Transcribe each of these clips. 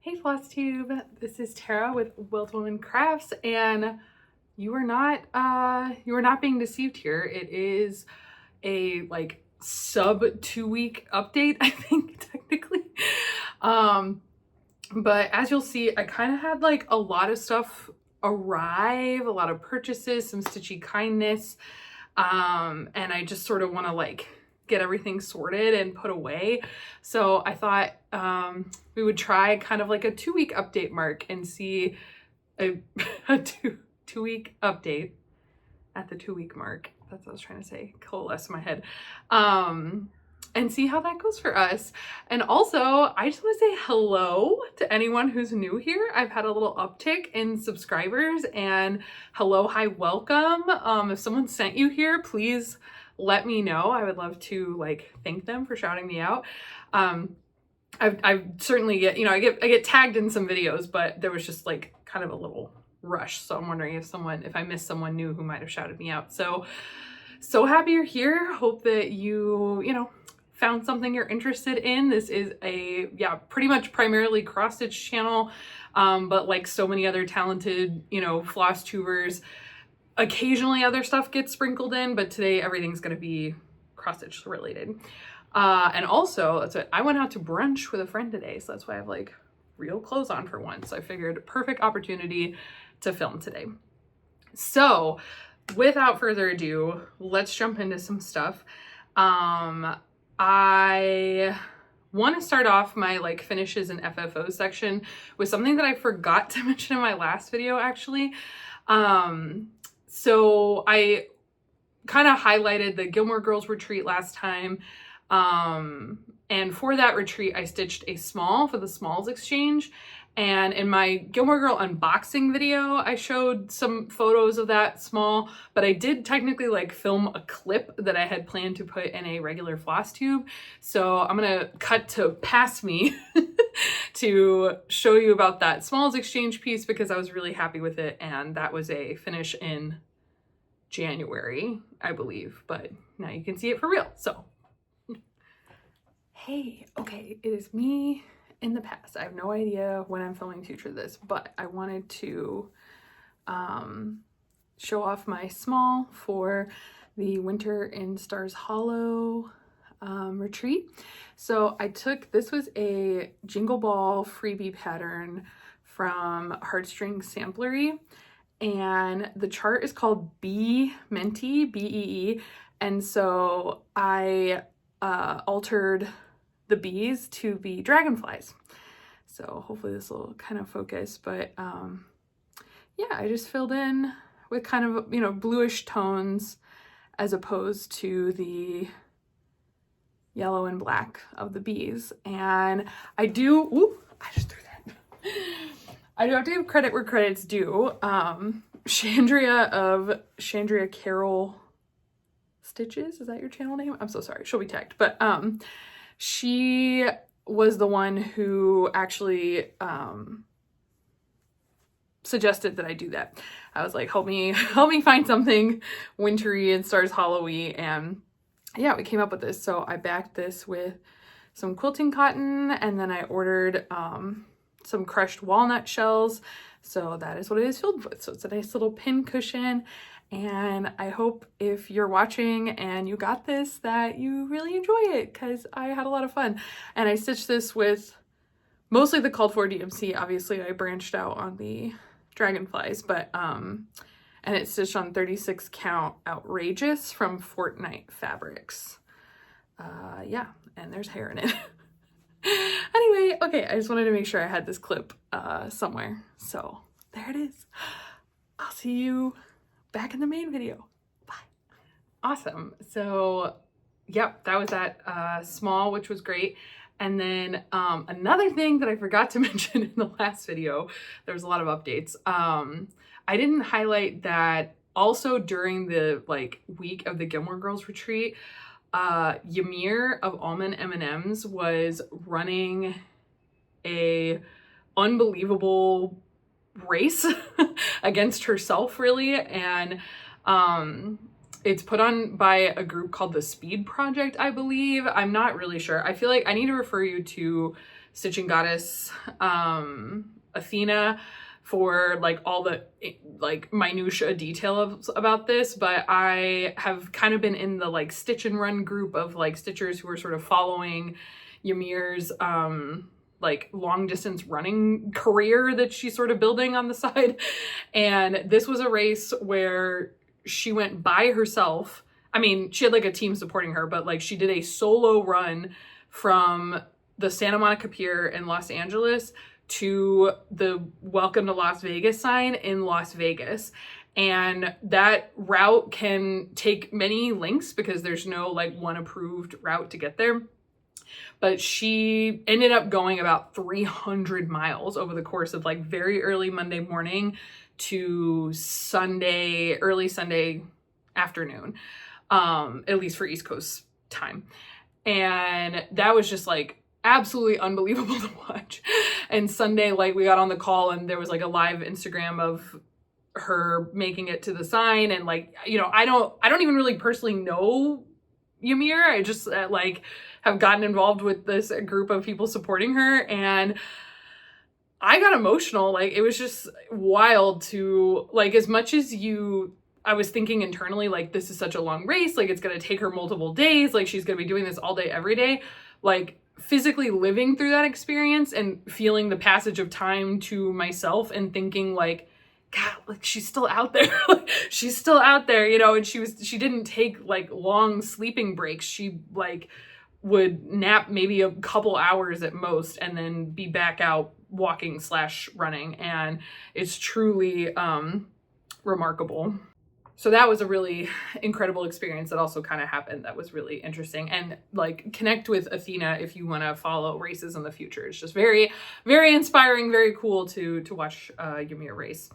Hey Flosstube, this is Tara with Wild Woman Crafts, and you are not being deceived here. It is a sub 2 week update, I think technically. But as you'll see, I kind of had a lot of stuff arrive, a lot of purchases, some Stitchy kindness, and I just sort of want to get everything sorted and put away. So I thought we would try kind of like a 2 week update mark and see a two week update at the 2 week mark. That's what I was trying to say, coalesce in my head. And see how that goes for us. And also, I just want to say hello to anyone who's new here. I've had a little uptick in subscribers, and hello, hi, welcome. If someone sent you here, please let me know. I would love to thank them for shouting me out. I certainly get, I get tagged in some videos, but there was just kind of a little rush. So I'm wondering if I missed someone new who might have shouted me out. So happy you're here. Hope that you found something you're interested in. This is a, pretty much primarily cross stitch channel. But like so many other talented, floss tubers, occasionally other stuff gets sprinkled in, but today everything's going to be cross stitch related. And also that's what I went out to brunch with a friend today. So that's why I have real clothes on for once. So I figured perfect opportunity to film today. So without further ado, let's jump into some stuff. I want to start off my finishes and FFO section with something that I forgot to mention in my last video actually. So I kind of highlighted the Gilmore Girls retreat last time. And for that retreat, I stitched a small for the smalls exchange. And in my Gilmore Girl unboxing video, I showed some photos of that small, but I did technically film a clip that I had planned to put in a regular floss tube. So I'm gonna cut to past me to show you about that smalls exchange piece because I was really happy with it. And that was a finish in January, I believe, but now you can see it for real. So, hey, okay, it is me in the past. I have no idea when I'm filming future this, but I wanted to show off my small for the Winter in Stars Hollow retreat. So I took, this was a Jingle Ball freebie pattern from Heartstring Samplery, and the chart is called Bee Menti, B-E-E, and so I altered the bees to be dragonflies. So hopefully this will kind of focus, but yeah, I just filled in with kind of, bluish tones as opposed to the yellow and black of the bees. And I do, I just threw that. I do have to give credit where credit's due. Chandria of Chandria Carol Stitches, is that your channel name? I'm so sorry, she'll be tagged, but she was the one who actually suggested that I do that. I was like, help me find something wintry and Stars Hollow-y, and yeah, we came up with this. So I backed this with some quilting cotton, and then I ordered some crushed walnut shells. So that is what it is filled with. So it's a nice little pin cushion. And I hope if you're watching and you got this, that you really enjoy it, because I had a lot of fun. And I stitched this with mostly the called for DMC. Obviously, I branched out on the dragonflies, but and it's stitched on 36 count Outrageous from Fortnite Fabrics. Yeah, and there's hair in it. Anyway, okay, I just wanted to make sure I had this clip somewhere. So there it is. I'll see you back in the main video. Bye. Awesome. So yep, that was that small, which was great. And then another thing that I forgot to mention in the last video, there was a lot of updates. I didn't highlight that also during the week of the Gilmore Girls retreat, Ymir of Almond M&Ms was running a unbelievable race against herself, really, and it's put on by a group called the Speed Project, I believe. I'm not really sure. I feel like I need to refer you to stitching goddess Athena for like all the like minutia detail about this, but I have kind of been in the like stitch and run group of like stitchers who are sort of following Ymir's like long distance running career that she's sort of building on the side. And this was a race where she went by herself. I mean, she had like a team supporting her, but like she did a solo run from the Santa Monica Pier in Los Angeles to the Welcome to Las Vegas sign in Las Vegas. And that route can take many links because there's no like one approved route to get there. But she ended up going about 300 miles over the course of like very early Monday morning to Sunday, early Sunday afternoon, at least for East Coast time. And that was just like absolutely unbelievable to watch. And Sunday, like we got on the call and there was like a live Instagram of her making it to the sign. And like, you know, I don't even really personally know Ymir. I just like have gotten involved with this group of people supporting her, and I got emotional. Like it was just wild to like, as much as I was thinking internally, like, this is such a long race, like it's going to take her multiple days, like she's going to be doing this all day, every day. Like physically living through that experience and feeling the passage of time to myself and thinking like, God, like she's still out there. She's still out there, you know, and she didn't take like long sleeping breaks. She like would nap maybe a couple hours at most and then be back out walking / running. And it's truly remarkable. So that was a really incredible experience that also kind of happened. That was really interesting. And like connect with Athena if you want to follow races in the future. It's just very, very inspiring, very cool to watch Ymir race.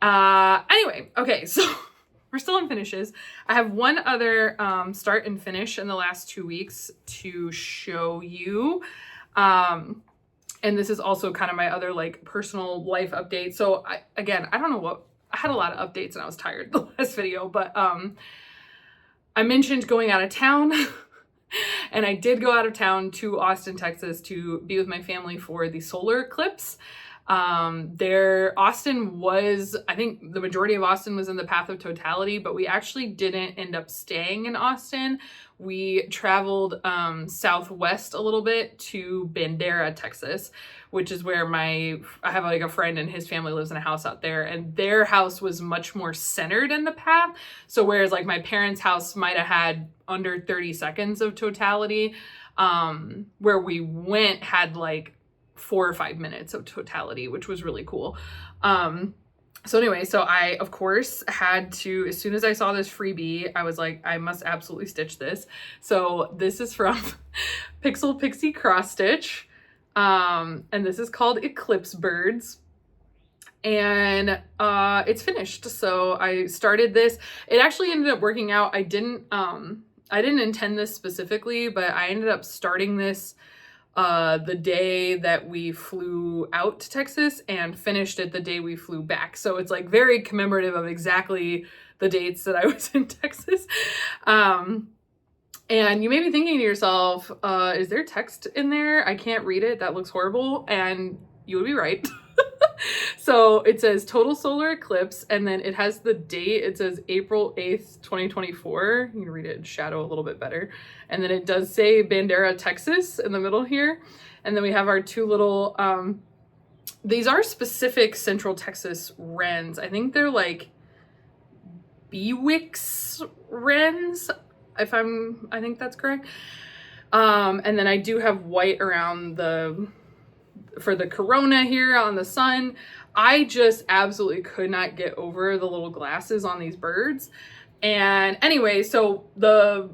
Anyway, okay, so we're still in finishes. I have one other start and finish in the last 2 weeks to show you. And this is also kind of my other like personal life update. So I don't know what, I had a lot of updates and I was tired the last video, but I mentioned going out of town and I did go out of town to Austin, Texas to be with my family for the solar eclipse. Austin was, I think the majority of Austin was in the path of totality, but we actually didn't end up staying in Austin. We traveled southwest a little bit to Bandera, Texas, which is where I have like a friend and his family lives in a house out there, and their house was much more centered in the path. So whereas like my parents' house might have had under 30 seconds of totality, where we went had like 4 or 5 minutes of totality, which was really cool. So anyway, so I, of course, had to, as soon as I saw this freebie, I was like, I must absolutely stitch this. So this is from Pixie Cross Stitch. And this is called Eclipse Birds. And it's finished. So I started this. It actually ended up working out. I didn't intend this specifically, but I ended up starting this the day that we flew out to Texas and finished it the day we flew back. So it's like very commemorative of exactly the dates that I was in Texas. And you may be thinking to yourself, is there text in there? I can't read it. That looks horrible. And you would be right. So it says total solar eclipse, and then it has the date. It says April 8th, 2024. You can read it in shadow a little bit better. And then it does say Bandera, Texas in the middle here. And then we have our two little, these are specific Central Texas wrens. I think they're like Bewick's wrens, I think that's correct. And then I do have white around for the corona here on the sun. I just absolutely could not get over the little glasses on these birds. And anyway, so the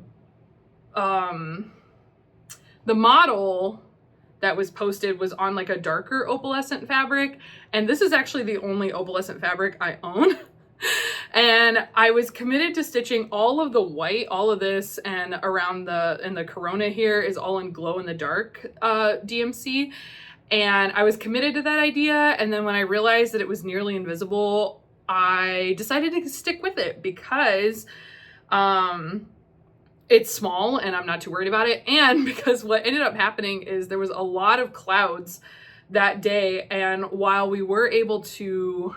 model that was posted was on like a darker opalescent fabric. And this is actually the only opalescent fabric I own. And I was committed to stitching all of the white, all of this, and around the corona here is all in glow in the dark DMC. And I was committed to that idea. And then when I realized that it was nearly invisible, I decided to stick with it because it's small and I'm not too worried about it. And because what ended up happening is there was a lot of clouds that day. And while we were able to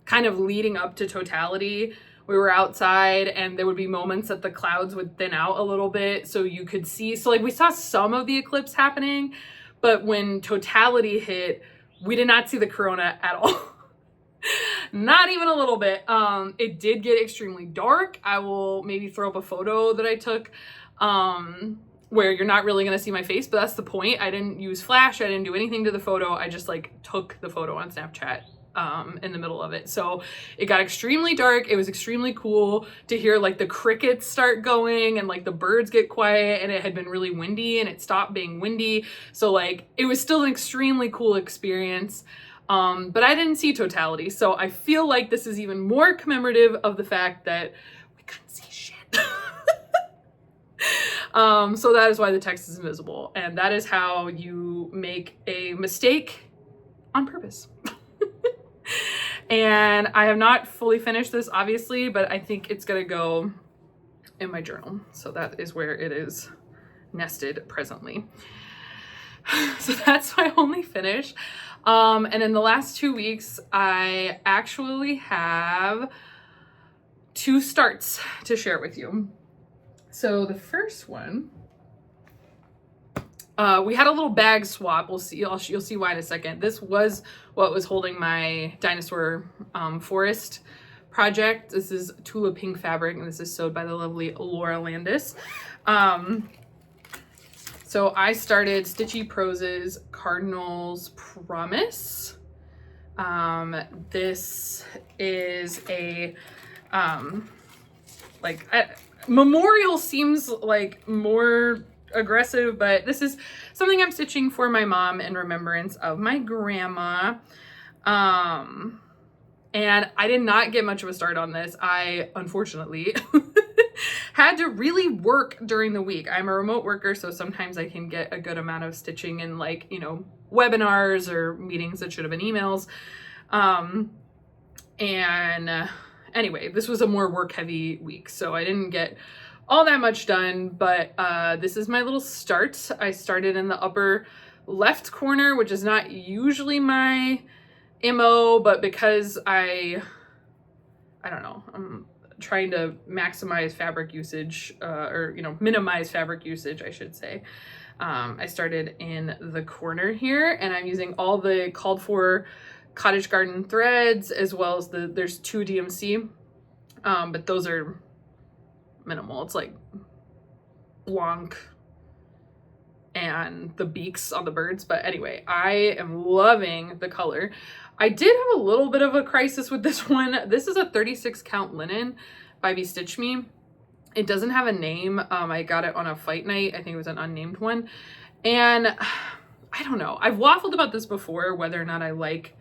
kind of leading up to totality, we were outside and there would be moments that the clouds would thin out a little bit so you could see. So like we saw some of the eclipse happening, but when totality hit, we did not see the corona at all. Not even a little bit. It did get extremely dark. I will maybe throw up a photo that I took where you're not really going to see my face, but that's the point. I didn't use flash. I didn't do anything to the photo. I just like took the photo on Snapchat in the middle of it. So it got extremely dark. It was extremely cool to hear like the crickets start going and like the birds get quiet, and it had been really windy and it stopped being windy. So like it was still an extremely cool experience. But I didn't see totality. So I feel like this is even more commemorative of the fact that we couldn't see shit. So that is why the text is invisible. And that is how you make a mistake on purpose. And I have not fully finished this, obviously, but I think it's going to go in my journal. So that is where it is nested presently. So that's my only finish. And in the last 2 weeks, I actually have 2 starts to share with you. So the first one, we had a little bag swap. We'll see. You'll see why in a second. This was what was holding my dinosaur forest project. This is Tula Pink fabric, and this is sewed by the lovely Laura Landis. So I started Stitchy Prose's Cardinal's Promise. This is a, memorial seems like more aggressive, but this is something I'm stitching for my mom in remembrance of my grandma. And I did not get much of a start on this. I, unfortunately, had to really work during the week. I'm a remote worker, so sometimes I can get a good amount of stitching in like, you know, webinars or meetings that should have been emails. Anyway, this was a more work heavy week, so I didn't get all that much done, but this is my little start. I started in the upper left corner, which is not usually my MO, but because I don't know, I'm trying to maximize fabric usage, or, you know, minimize fabric usage, I should say. I started in the corner here, and I'm using all the called for cottage garden threads, as well as there's 2 DMC, but those are minimal. It's like Blanc and the beaks on the birds. But anyway, I am loving the color. I did have a little bit of a crisis with this one. This is a 36 count linen by Be Stitch Me. It doesn't have a name. I got it on a fight night. I think it was an unnamed one. And I don't know. I've waffled about this before, whether or not I like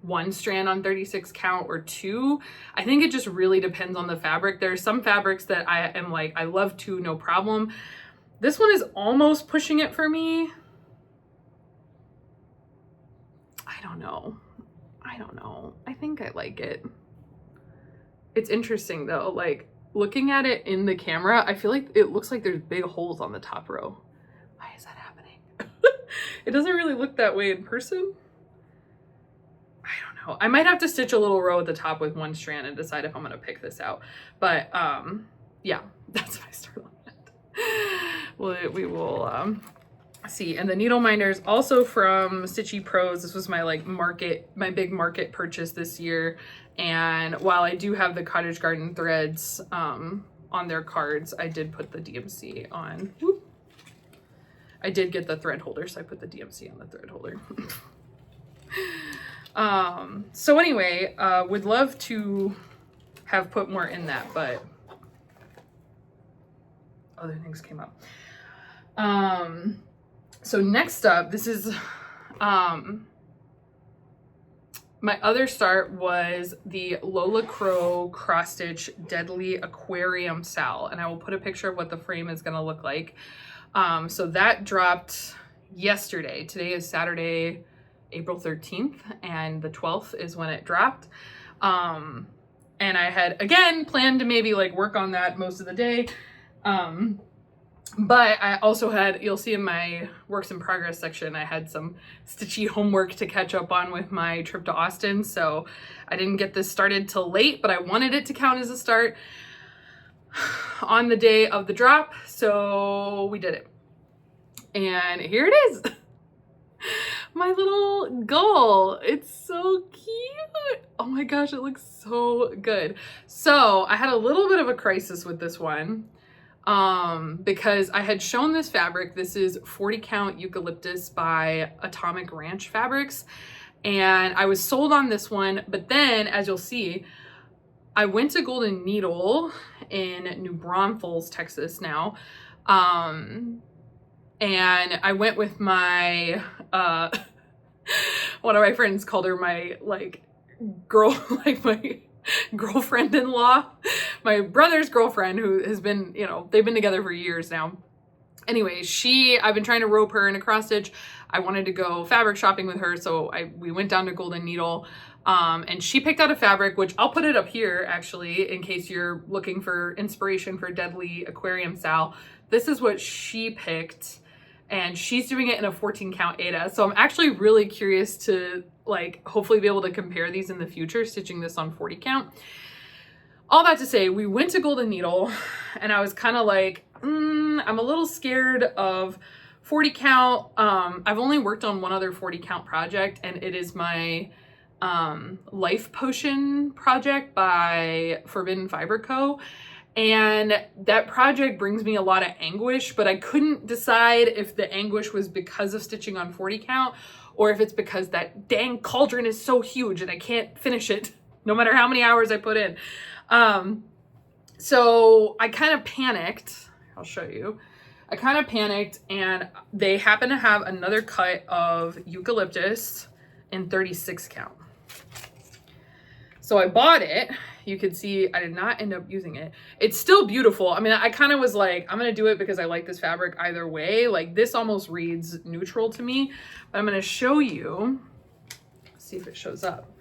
1 strand on 36 count or 2. I think it just really depends on the fabric. There are some fabrics that I am like, I love 2, no problem. This one is almost pushing it for me. I don't know. I think I like it. It's interesting though, like looking at it in the camera, I feel like it looks like there's big holes on the top row. Why is that happening? It doesn't really look that way in person. I don't know. I might have to stitch a little row at the top with 1 strand and decide if I'm going to pick this out. But yeah, that's my start on it. Well, we will see. And the needle minders also from Stitchy Prose. This was my my big market purchase this year. And while I do have the cottage garden threads on their cards, I did put the DMC on. Whoop. I did get the thread holder, so I put the DMC on the thread holder. So anyway, would love to have put more in that, but other things came up. So next up, this is, my other start was the Lola Crow cross stitch Deadly Aquarium Sal, and I will put a picture of what the frame is going to look like. So that dropped yesterday. Today is Saturday, April 13th, and the 12th is when it dropped. And I had, again, planned to maybe like work on that most of the day. But I also had, you'll see in my works in progress section, I had some Stitchy homework to catch up on with my trip to Austin. So I didn't get this started till late, but I wanted it to count as a start on the day of the drop. So we did it. And here it is. My little gull. It's so cute. Oh my gosh, it looks so good. So I had a little bit of a crisis with this one. Because I had shown this fabric. This is 40 count Eucalyptus by Atomic Ranch Fabrics. And I was sold on this one, but then as you'll see, I went to Golden Needle in New Braunfels, Texas now. And I went with my, one of my friends called her my my girlfriend-in-law, my brother's girlfriend, who has been, they've been together for years now. Anyway, I've been trying to rope her in a cross stitch. I wanted to go fabric shopping with her, so we went down to Golden Needle, and she picked out a fabric, which I'll put it up here actually, in case you're looking for inspiration for Deadly Aquarium style. This is what she picked, and she's doing it in a 14 count Aida. So I'm actually really curious to hopefully be able to compare these in the future, stitching this on 40 count. All that to say, we went to Golden Needle and I was kind of like, I'm a little scared of 40 count. I've only worked on one other 40 count project, and it is my Life Potion project by Forbidden Fiber Co. And that project brings me a lot of anguish, but I couldn't decide if the anguish was because of stitching on 40 count or if it's because that dang cauldron is so huge and I can't finish it no matter how many hours I put in. So I kind of panicked. I'll show you. I kind of panicked, and they happen to have another cut of Eucalyptus in 36 count. So I bought it. You could see I did not end up using it. It's still beautiful. I mean, I kind of was like, I'm going to do it because I like this fabric either way. Like, this almost reads neutral to me, but I'm going to show you. Let's see if it shows up.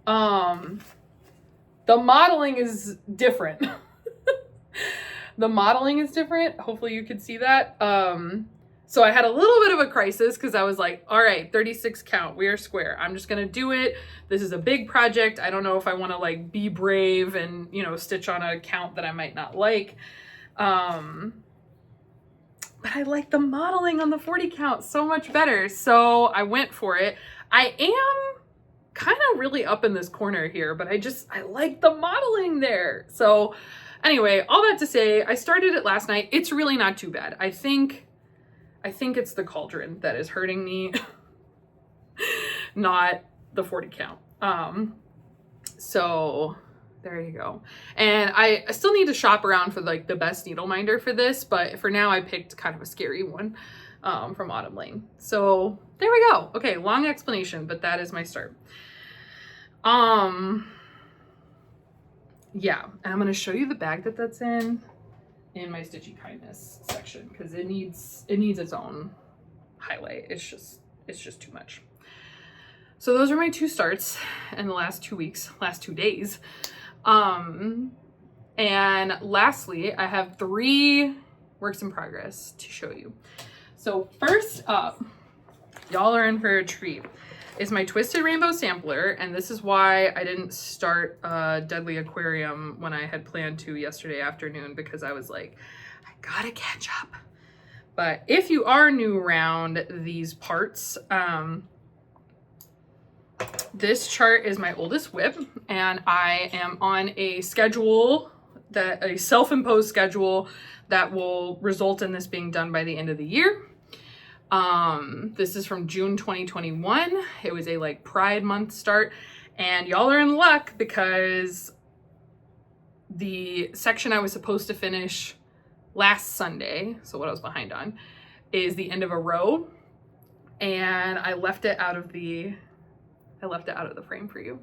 The modeling is different. The modeling is different. Hopefully you could see that. So I had a little bit of a crisis because I was like, all right, 36 count, we are square. I'm just going to do it. This is a big project. I don't know if I want to be brave and, stitch on a count that I might not like. But I like the modeling on the 40 count so much better. So I went for it. I am kind of really up in this corner here, but I like the modeling there. So anyway, all that to say, I started it last night. It's really not too bad. I think it's the cauldron that is hurting me, not the 40 count. So there you go. And I still need to shop around for the best needle minder for this, but for now I picked kind of a scary one from Autumn Lane. So there we go. Okay, long explanation, but that is my start. Yeah, and I'm going to show you the bag that's in my Stitchy Kindness section because it needs its own highlight. It's just too much. So those are my two starts in the last 2 weeks, last 2 days. And lastly, I have 3 works in progress to show you. So first up, y'all are in for a treat, is my Twisted Rainbow Sampler, and this is why I didn't start Deadly Aquarium when I had planned to yesterday afternoon, because I was like, I gotta catch up. But if you are new around these parts, this chart is my oldest WIP, and I am on a schedule, a self-imposed schedule that will result in this being done by the end of the year. This is from June 2021. It was a Pride Month start, and y'all are in luck because the section I was supposed to finish last Sunday, so what I was behind on, is the end of a row, and I left it out of the frame for you.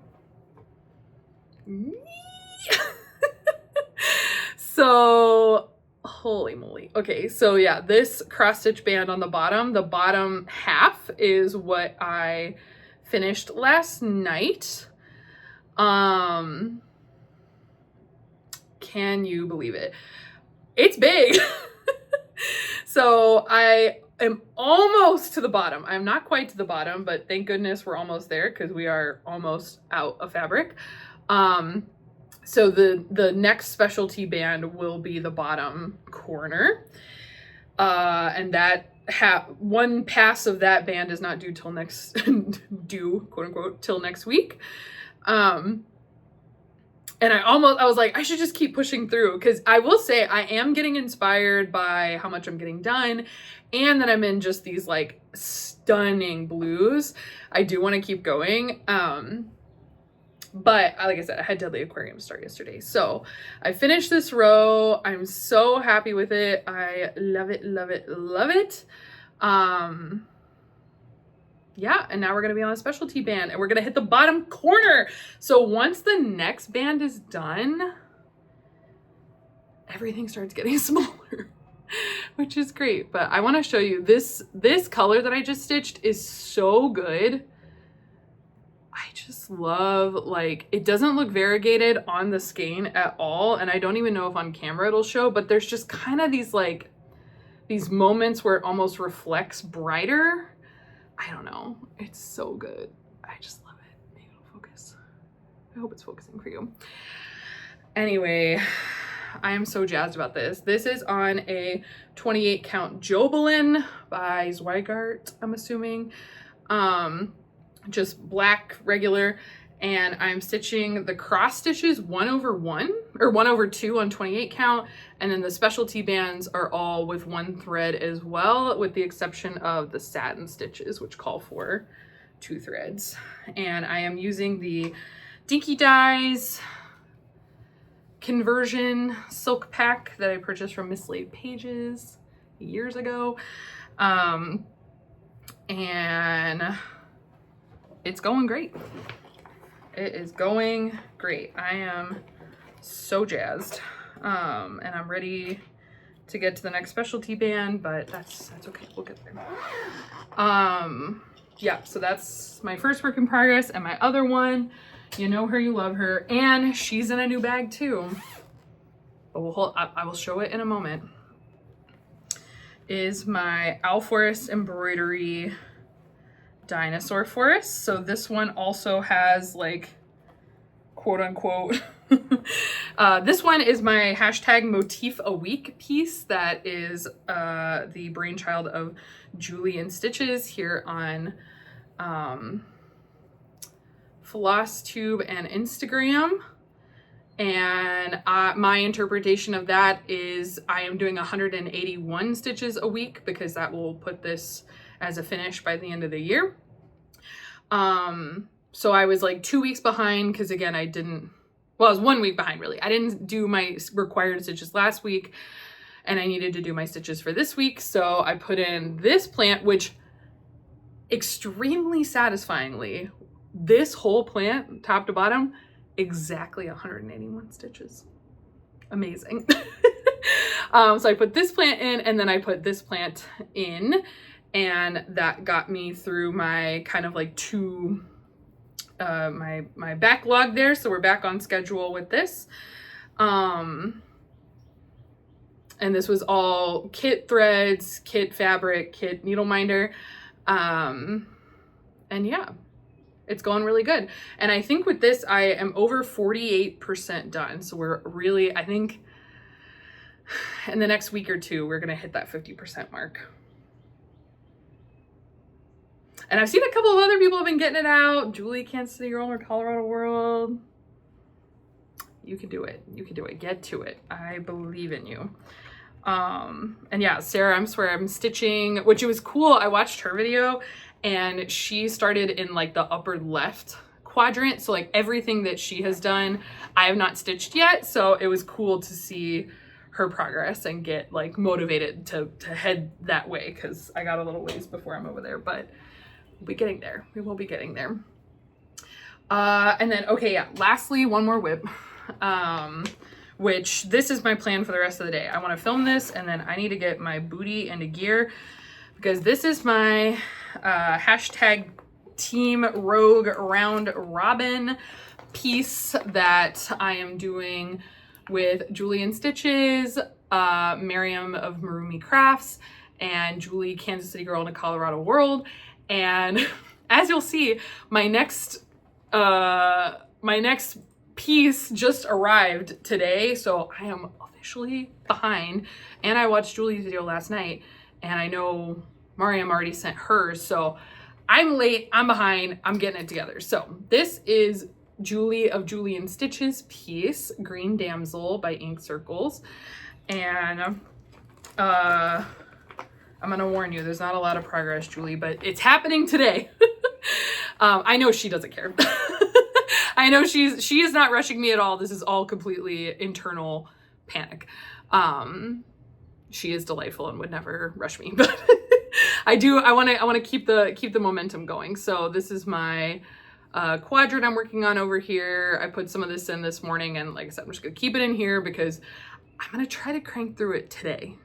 So holy moly. Okay, so yeah, this cross stitch band on the bottom half is what I finished last night. Can you believe it? It's big. So I am almost to the bottom. I'm not quite to the bottom, but thank goodness we're almost there because we are almost out of fabric. So the next specialty band will be the bottom corner. And that one pass of that band is not due till next, due, quote unquote, till next week. And I was like, I should just keep pushing through, because I will say I am getting inspired by how much I'm getting done, and that I'm in just these like stunning blues. I do want to keep going. But like I said, I had Deadly Aquarium start yesterday. So I finished this row. I'm so happy with it. I love it, love it, love it. Yeah, and now we're gonna be on a specialty band and we're gonna hit the bottom corner. So once the next band is done, everything starts getting smaller, which is great. But I wanna show you this color that I just stitched is so good. I just love, like, it doesn't look variegated on the skein at all. And I don't even know if on camera it'll show, but there's just kind of these like, these moments where it almost reflects brighter. I don't know. It's so good. I just love it. Maybe it'll focus. I hope it's focusing for you. Anyway, I am so jazzed about this. This is on a 28 count Jobelin by Zweigart, I'm assuming. Just black regular, and I'm stitching the cross stitches 1/1 or 1/2 on 28 count, and then the specialty bands are all with 1 thread as well, with the exception of the satin stitches, which call for 2 threads. And I am using the Dinky Dyes conversion silk pack that I purchased from Mislaid Pages years ago. And it's going great. It is going great. I am so jazzed. And I'm ready to get to the next specialty band, but that's okay. We'll get there. Yeah, so that's my first work in progress, and my other one, you know her, you love her, and she's in a new bag too. But I will show it in a moment. Is my Owl Forest Embroidery Dinosaur Forest. So this one also has, like, quote unquote this one is my hashtag motif a week piece that is the brainchild of Julie and Stitches here on Flosstube and Instagram. And my interpretation of that is I am doing 181 stitches a week, because that will put this as a finish by the end of the year. So I was like 2 weeks behind, because again, I was 1 week behind really. I didn't do my required stitches last week, and I needed to do my stitches for this week. So I put in this plant, which extremely satisfyingly, this whole plant, top to bottom, exactly 181 stitches. Amazing. So I put this plant in, and then I put this plant in, and that got me through my kind of like my backlog there. So we're back on schedule with this. And this was all kit threads, kit fabric, kit needle minder. And yeah, it's going really good. And I think with this, I am over 48% done. So we're really, I think in the next week or two, we're going to hit that 50% mark. And I've seen a couple of other people have been getting it out. Julie, Kansas City Girl, or Colorado World. You can do it. You can do it. Get to it. I believe in you. And yeah, Sarah, I'm stitching, which it was cool. I watched her video, and she started in like the upper left quadrant. So like everything that she has done, I have not stitched yet. So it was cool to see her progress and get like motivated to head that way, because I got a little ways before I'm over there, but we'll be getting there. We will be getting there. And then, okay, yeah, lastly, one more whip, which this is my plan for the rest of the day. I want to film this, and then I need to get my booty into gear, because this is my hashtag Team Rogue Round Robin piece that I am doing with Julie and Stitches. Miriam of Marumi Crafts, and Julie, Kansas City Girl in a Colorado World. And as you'll see, my next piece just arrived today, so I am officially behind. And I watched Julie's video last night, and I know Mariam already sent hers, so I'm late, I'm behind, I'm getting it together. So this is Julie of Julie and Stitches piece, Green Damsel by Ink Circles. And I'm gonna warn you, there's not a lot of progress, Julie, but it's happening today. I know she doesn't care. I know she is not rushing me at all. This is all completely internal panic. She is delightful and would never rush me, but I want to keep the momentum going. So this is my quadrant I'm working on over here. I put some of this in this morning, and like I said, I'm just gonna keep it in here because I'm gonna try to crank through it today,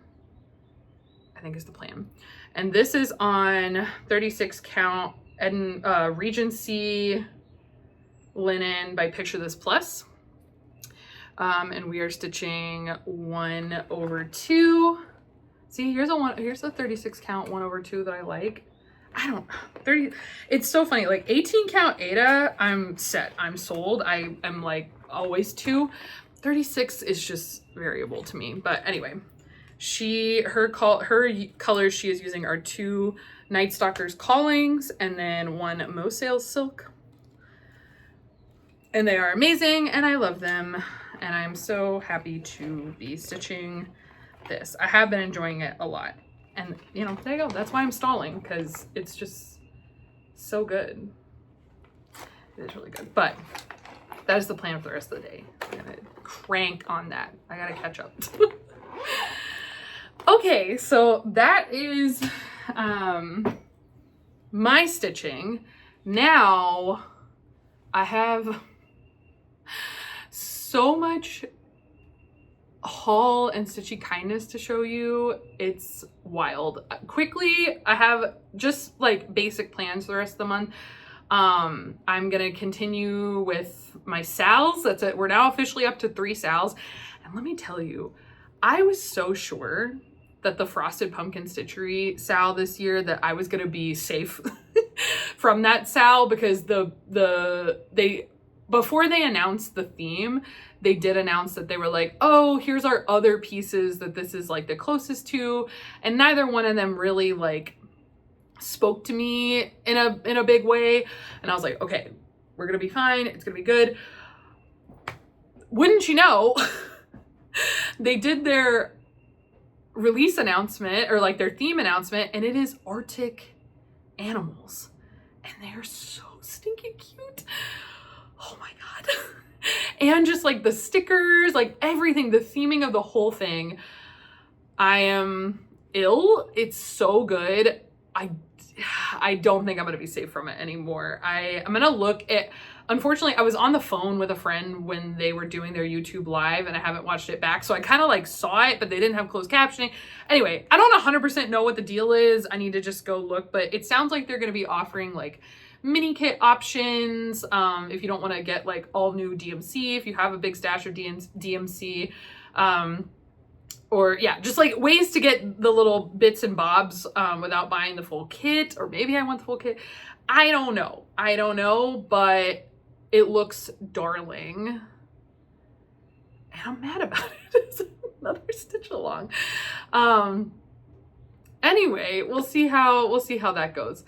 I think is the plan. And this is on 36 count and Regency linen by Picture This Plus. And we are stitching 1/2. See, here's a 36 count 1/2 that I like. It's so funny, like 18 count Ada, I'm set, I'm sold. I'm like always 2. 36 is just variable to me. But anyway, her colors she is using are 2 Night Stalkers Callings and then 1 Mosale Silk. And they are amazing and I love them. And I'm so happy to be stitching this. I have been enjoying it a lot. And you know, there you go. That's why I'm stalling, because it's just so good. It is really good. But that is the plan for the rest of the day. I'm gonna crank on that. I gotta catch up. Okay, so that is my stitching. Now I have so much haul and stitchy kindness to show you. It's wild. Quickly, I have just like basic plans for the rest of the month. I'm gonna continue with my sals. That's it. We're now officially up to 3 sals. And let me tell you, I was so sure that the Frosted Pumpkin Stitchery sal this year that I was gonna be safe from that sal, because before they announced the theme, they did announce that they were like, oh, here's our other pieces that this is like the closest to, and neither one of them really like spoke to me in a big way. And I was like, okay, we're gonna be fine, it's gonna be good. Wouldn't you know, they did their release announcement, or like their theme announcement, and it is Arctic animals, and they are so stinking cute. Oh my god. And just like the stickers, like everything, the theming of the whole thing. I am ill. It's so good. I don't think I'm gonna be safe from it anymore. I'm gonna look at, unfortunately, I was on the phone with a friend when they were doing their YouTube live, and I haven't watched it back. So I kind of like saw it, but they didn't have closed captioning. Anyway, I don't 100% know what the deal is. I need to just go look, but it sounds like they're gonna be offering like mini kit options. If you don't want to get like all new DMC, if you have a big stash of DMC, or yeah, just like ways to get the little bits and bobs without buying the full kit. Or maybe I want the full kit. I don't know, but it looks darling and I'm mad about it. It's another stitch along. Anyway, we'll see how that goes.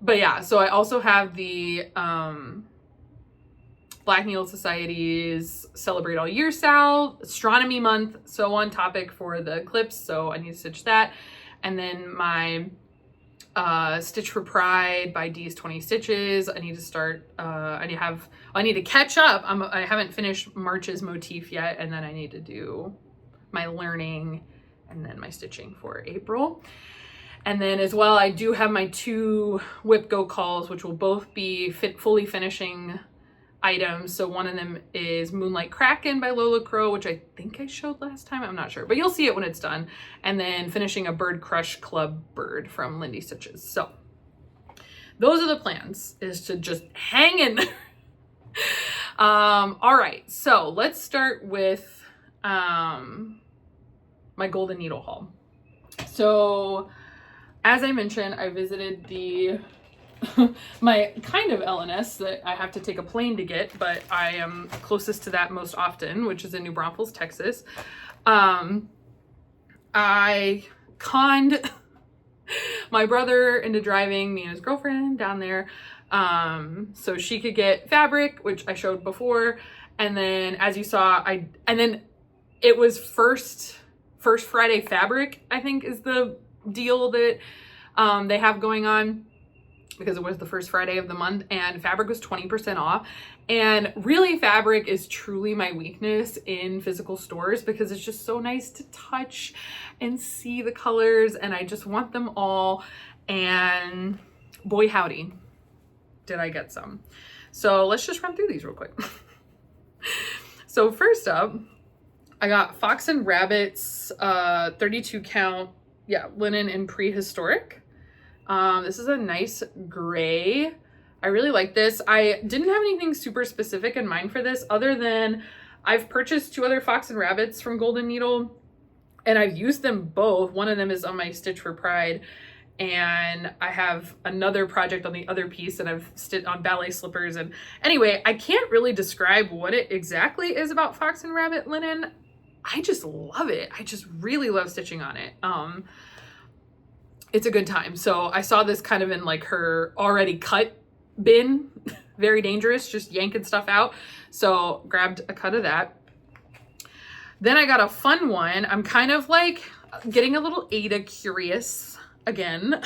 But yeah, so I also have the Black Needle Society's Celebrate All Year sal, Astronomy Month, so on topic for the eclipse, so I need to stitch that. And then my Stitch for Pride by D's 20 Stitches. I need to start, I need to catch up. I haven't finished March's motif yet, and then I need to do my learning and then my stitching for April. And then as well, I do have my 2 Whip Go calls, which will both be fully finishing items. So one of them is Moonlight Kraken by Lola Crow, which I think I showed last time. I'm not sure, but you'll see it when it's done. And then finishing a Bird Crush Club bird from Lindy Stitches. So those are the plans, is to just hang in there. All right, so let's start with my golden needle haul. So as I mentioned, I visited the my kind of LNS that I have to take a plane to get, but I am closest to that most often, which is in New Braunfels, Texas. I conned my brother into driving me and his girlfriend down there so she could get fabric, which I showed before. And then as you saw, and then it was first Friday fabric, I think is the deal that they have going on, because it was the first Friday of the month, and fabric was 20% off. And really, fabric is truly my weakness in physical stores because it's just so nice to touch and see the colors, and I just want them all. And boy howdy, did I get some. So let's just run through these real quick. So first up, I got Fox and Rabbit's 32 count, linen in prehistoric. This is a nice gray. I really like this. I didn't have anything super specific in mind for this other than I've purchased 2 other Fox and Rabbits from Golden Needle, and I've used them both. One of them is on my Stitch for Pride, and I have another project on the other piece that I've stitched on ballet slippers. And anyway, I can't really describe what it exactly is about Fox and Rabbit linen. I just love it. I just really love stitching on it. It's a good time. So I saw this kind of in like her already cut bin, very dangerous, just yanking stuff out. So grabbed a cut of that. Then I got a fun one. I'm kind of like getting a little Ada curious again.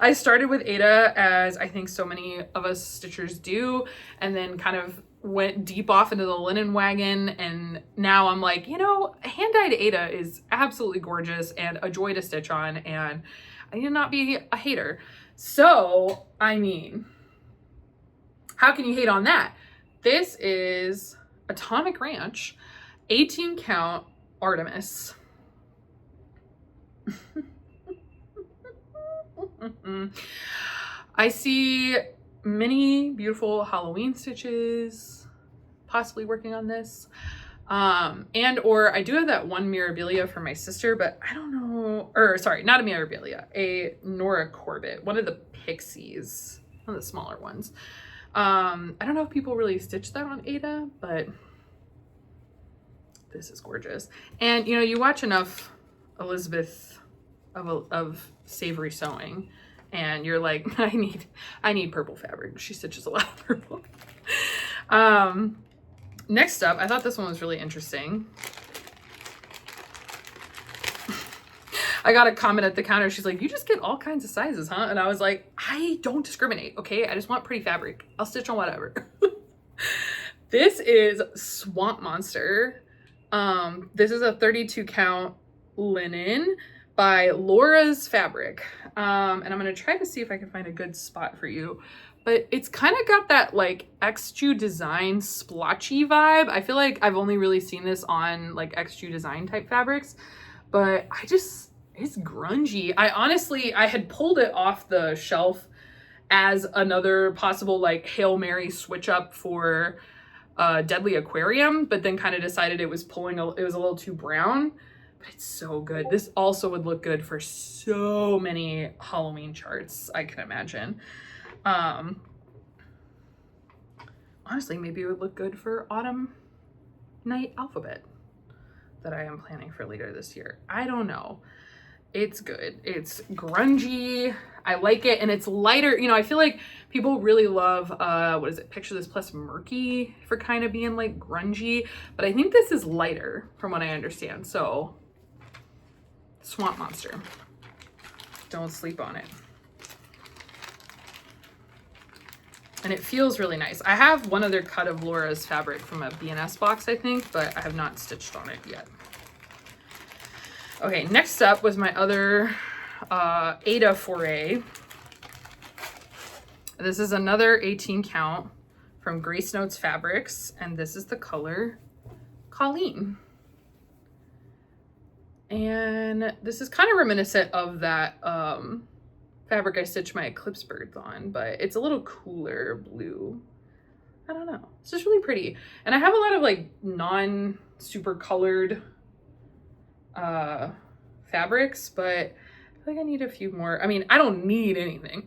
I started with Ada, as I think so many of us stitchers do, and then kind of went deep off into the linen wagon, and now I'm like, hand-dyed Ada is absolutely gorgeous and a joy to stitch on, and I need to not be a hater. So, I mean, how can you hate on that? This is Atomic Ranch 18 count Artemis. I see many beautiful Halloween stitches possibly working on this. And or I do have that one Mirabilia for my sister, but I don't know, or sorry, not a Mirabilia, a Nora Corbett, one of the Pixies, one of the smaller ones. I don't know if people really stitch that on Ada, but this is gorgeous. And you watch enough Elizabeth of Savory Sewing, and you're like, I need purple fabric. She stitches a lot of purple. Next up, I thought this one was really interesting. I got a comment at the counter. She's like, you just get all kinds of sizes, huh? And I was like, I don't discriminate, okay? I just want pretty fabric. I'll stitch on whatever. This is Swamp Monster. This is a 32 count linen by Laura's Fabric. And I'm going to try to see if I can find a good spot for you. But it's kind of got that like XJU Design splotchy vibe. I feel like I've only really seen this on like XJU Design type fabrics. But it's grungy. I had pulled it off the shelf as another possible like Hail Mary switch up for Deadly Aquarium. But then kind of decided it was it was a little too brown. But it's so good. This also would look good for so many Halloween charts, I can imagine. Honestly, maybe it would look good for Autumn Night Alphabet that I am planning for later this year. I don't know. It's good. It's grungy. I like it. And it's lighter. I feel like people really love, what is it? Picture This plus Murky for kind of being like grungy. But I think this is lighter from what I understand. So Swamp Monster. Don't sleep on it. And it feels really nice. I have one other cut of Laura's Fabric from a B&S box, I think, but I have not stitched on it yet. Okay, next up was my other Ada foray. This is another 18 count from Grace Notes Fabrics, and this is the color Colleen. And this is kind of reminiscent of that fabric I stitched my Eclipse birds on, but it's a little cooler blue. I don't know. It's just really pretty. And I have a lot of like non-super colored fabrics, but I feel like I need a few more. I mean, I don't need anything.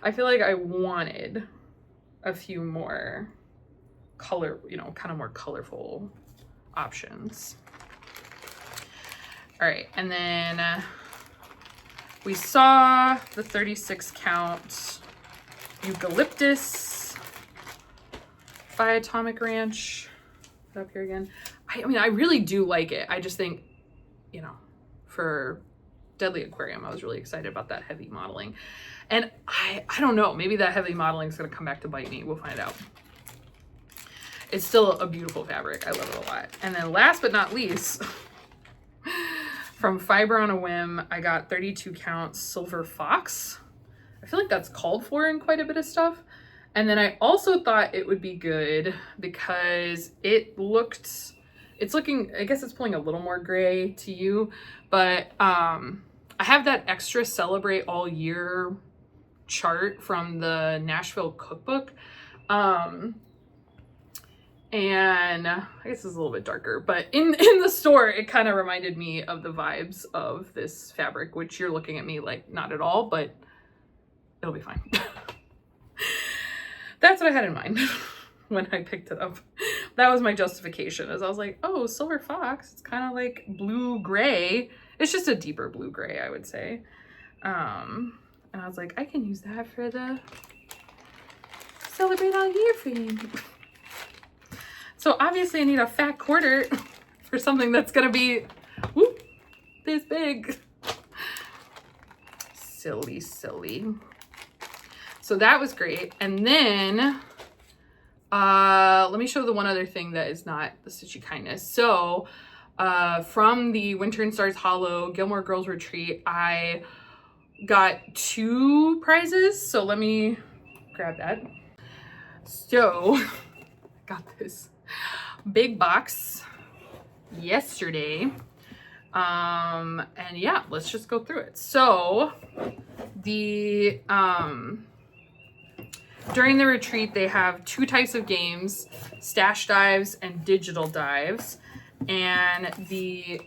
I feel like I wanted a few more color, you know, kind of more colorful options. All right, and then we saw the 36 count Eucalyptus by Atomic Ranch. Put up here again. I mean, I really do like it. I just think, you know, for Deadly Aquarium, I was really excited about that heavy modeling. And I don't know, maybe that heavy modeling is gonna come back to bite me. We'll find out. It's still a beautiful fabric. I love it a lot. And then last but not least, from Fiber on a Whim, I got 32 count Silver Fox. I feel like that's called for in quite a bit of stuff. And then I also thought it would be good because it's looking, I guess it's pulling a little more gray to you, but I have that extra Celebrate All Year chart from the Nashville cookbook. And I guess it's a little bit darker, but in the store, it kind of reminded me of the vibes of this fabric, which you're looking at me like not at all, but it'll be fine. That's what I had in mind when I picked it up. That was my justification, as I was like, oh, Silver Fox, it's kind of like blue-gray. It's just a deeper blue-gray, I would say. And I was like, I can use that for the Celebrate All Year theme. So obviously I need a fat quarter for something that's gonna be whoop, this big. Silly, silly. So that was great. And then let me show the one other thing that is not the Stitchy Kindness. So from the Winter and Stars Hollow Gilmore Girls Retreat, I got 2 prizes. So let me grab that. So I got this big box yesterday. And yeah, let's just go through it. So the during the retreat, they have 2 types of games, stash dives and digital dives. And the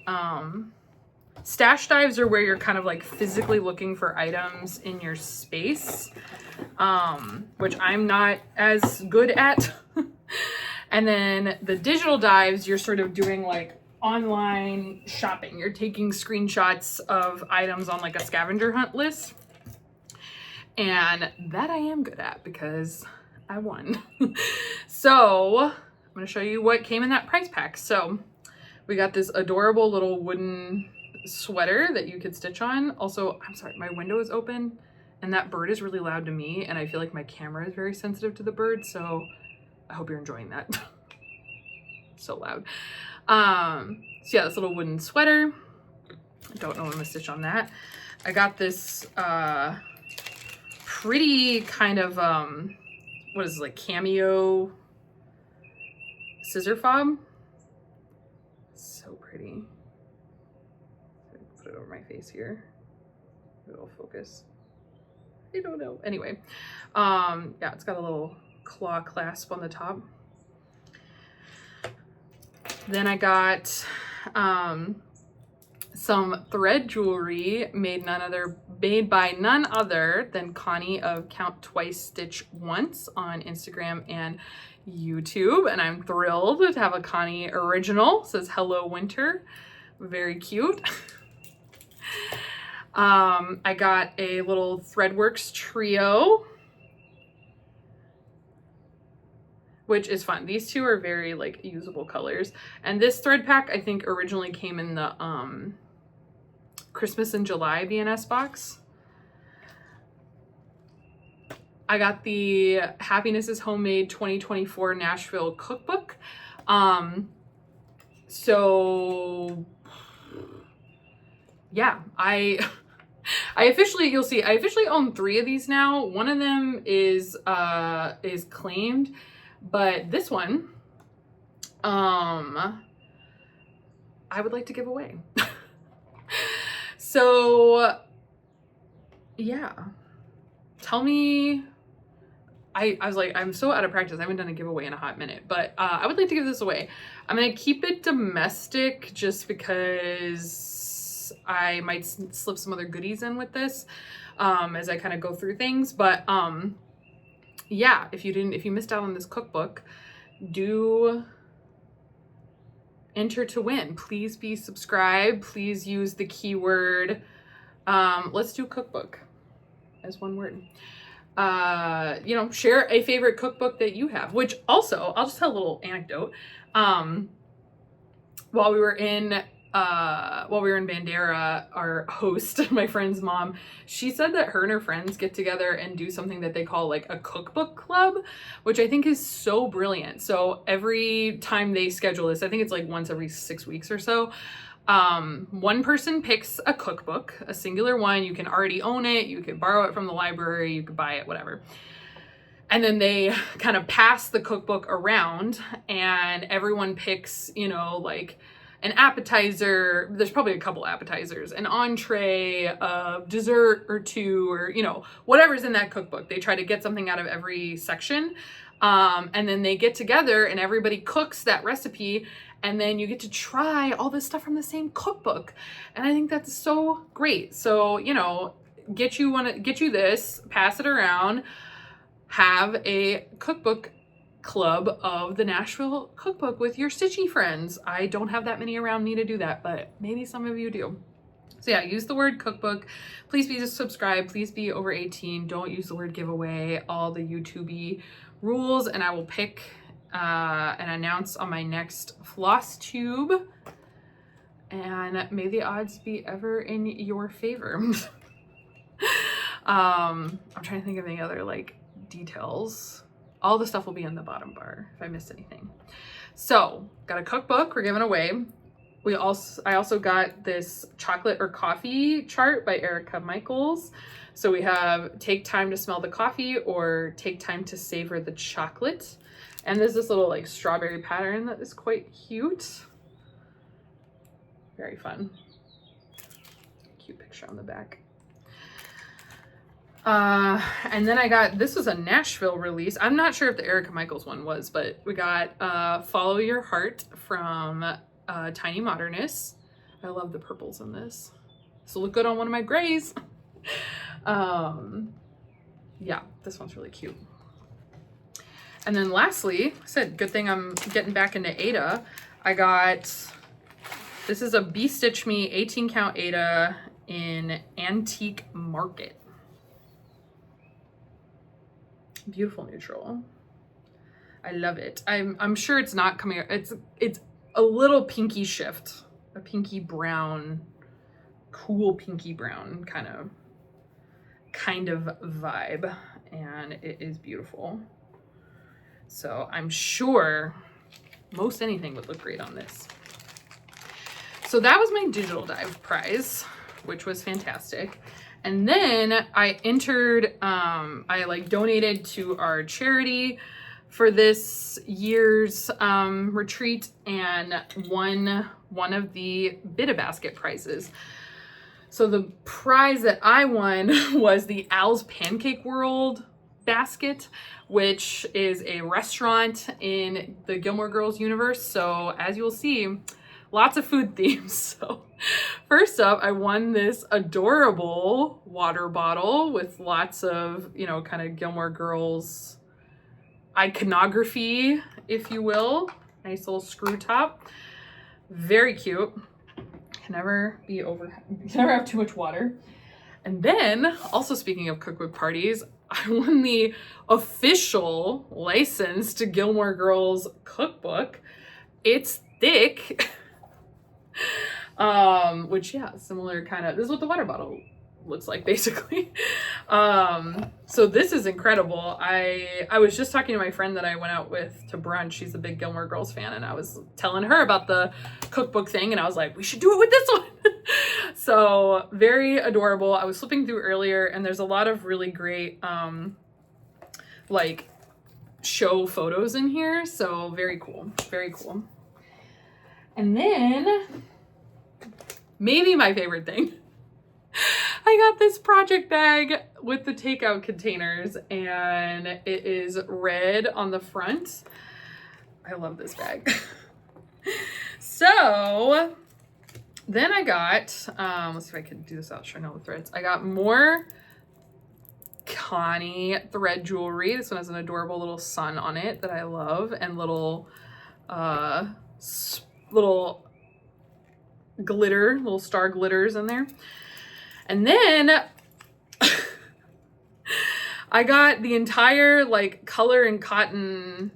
stash dives are where you're kind of like physically looking for items in your space, which I'm not as good at. And then the digital dives, you're sort of doing like online shopping. You're taking screenshots of items on like a scavenger hunt list. And that I am good at because I won. So I'm gonna show you what came in that prize pack. So we got this adorable little wooden sweater that you could stitch on. Also, I'm sorry, my window is open and that bird is really loud to me, and I feel like my camera is very sensitive to the bird, so I hope you're enjoying that. So loud. So yeah, this little wooden sweater. I don't know when I'm gonna stitch on that. I got this pretty kind of what is it, like cameo scissor fob. So pretty. Put it over my face here. It'll focus. I don't know. Anyway, yeah, it's got a little claw clasp on the top. Then I got some thread jewelry made by none other than Connie of Count Twice Stitch Once on Instagram and YouTube, and I'm thrilled to have a Connie original. It says Hello Winter. Very cute. I got a little Threadworks trio, which is fun. These 2 are very like usable colors. And this thread pack I think originally came in the Christmas in July BNS box. I got the Happiness is Homemade 2024 Nashville cookbook. So yeah, I officially, you'll see, I officially own 3 of these now. One of them is claimed, but this one, I would like to give away. So yeah, tell me I was like, I'm so out of practice. I haven't done a giveaway in a hot minute, but I would like to give this away. I'm going to keep it domestic just because I might slip some other goodies in with this as I kind of go through things. But yeah, if you missed out on this cookbook, do enter to win. Please be subscribed. Please use the keyword. Let's do cookbook as one word. You know, share a favorite cookbook that you have, which also, I'll just tell a little anecdote. While we were in Bandera, our host, my friend's mom, she said that her and her friends get together and do something that they call like a cookbook club, which I think is so brilliant. So every time they schedule this, I think it's like once every 6 weeks or so, one person picks a cookbook, a singular one. You can already own it. You can borrow it from the library. You could buy it, whatever. And then they kind of pass the cookbook around and everyone picks, you know, like an appetizer. There's probably a couple appetizers, an entree, a dessert or two, or, you know, whatever's in that cookbook. They try to get something out of every section. And then they get together and everybody cooks that recipe. And then you get to try all this stuff from the same cookbook. And I think that's so great. So, you know, get you this, pass it around, have a cookbook club of the Nashville cookbook with your Stitchy friends. I don't have that many around me to do that, but maybe some of you do. So yeah, use the word cookbook. Please be subscribed. Please be over 18. Don't use the word giveaway, all the YouTube-y rules, and I will pick and announce on my next Flosstube. And may the odds be ever in your favor. I'm trying to think of any other like details. All the stuff will be in the bottom bar if I missed anything. So got a cookbook we're giving away. I also got this chocolate or coffee chart by Erica Michaels. So we have take time to smell the coffee or take time to savor the chocolate. And there's this little like strawberry pattern that is quite cute. Very fun. Cute picture on the back. And then I got, this was a Nashville release. I'm not sure if the Erica Michaels one was, but we got Follow Your Heart from Tiny Modernists. I love the purples in this. This will look good on one of my grays. Yeah, this one's really cute. And then lastly, I said, good thing I'm getting back into Aida. I got, this is a Bee Stitch Me 18 count Aida in Antique Market. Beautiful neutral. I love it. I'm sure it's not coming, it's a little pinky shift, a pinky brown, cool pinky brown kind of vibe, and it is beautiful. So I'm sure most anything would look great on this. So that was my digital dive prize, which was fantastic. And then I entered, I like donated to our charity for this year's retreat and won one of the Bit-A-Basket prizes. So the prize that I won was the Al's Pancake World basket, which is a restaurant in the Gilmore Girls universe. So as you'll see, lots of food themes. So first up, I won this adorable water bottle with lots of, you know, kind of Gilmore Girls iconography, if you will. Nice little screw top. Very cute. Can never have too much water. And then, also speaking of cookbook parties, I won the official license to Gilmore Girls cookbook. It's thick. Which, yeah, similar kind of, this is what the water bottle looks like, basically. So this is incredible. I was just talking to my friend that I went out with to brunch. She's a big Gilmore Girls fan, and I was telling her about the cookbook thing, and I was like, we should do it with this one. So very adorable. I was flipping through earlier, and there's a lot of really great like show photos in here. So very cool, very cool. And then maybe my favorite thing, I got this project bag with the takeout containers, and it is red on the front. I love this bag. So then I got, let's see if I can do this without showing all the threads. I got more Connie thread jewelry. This one has an adorable little sun on it that I love, and little glitter, little star glitters in there. And then I got the entire like color and cotton